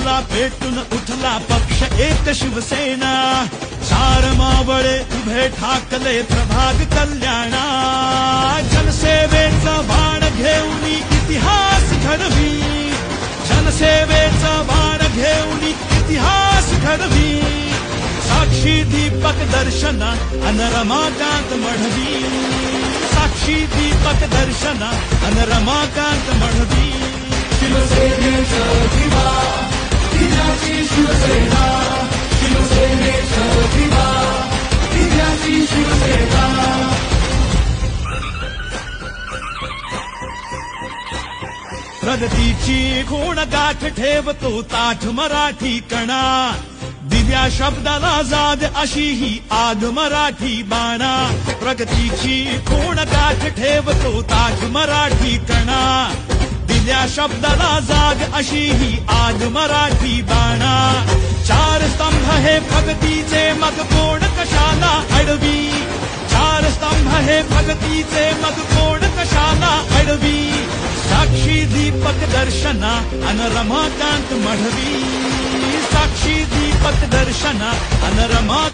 झाला पेटून उठला पक्ष एक शिवसेना, चार मावळे उभे ठाकले प्रभाग कल्याणा, जनसेवेचा बाण घेऊन इतिहास घडवी, जनसेवेचा बाण घेऊन इतिहास घडवी, साक्षी दीपक दर्शना अन रमाकांत मढवी, साक्षी दीपक दर्शना अन रमाकांत मढवी. शिवसेनेचा दिवा दिव्याची शिवसेना, शिवसेनेचा दिवा दिव्याची शिवसेना. प्रगतीची खूण गाठ ठेवतो ताठ मराठी कणा, दिव्या शब्दाला जाग अशी ही आग मराठी बाणा, प्रगतीची खूण गाठ ठेवतो ताठ मराठी कणा, दिव्या शब्दाला जाग अशी ही आग मराठी बाणा. चार स्तंभ हे प्रगतीचे मग कोण कशाला अडवी, चार स्तंभ हे प्रगतीचे मग कोण कशाला अडवी, साक्षी दीपक दर्शना अन रमाकांत मढवी, साक्षी दीपक दर्शना अन रमा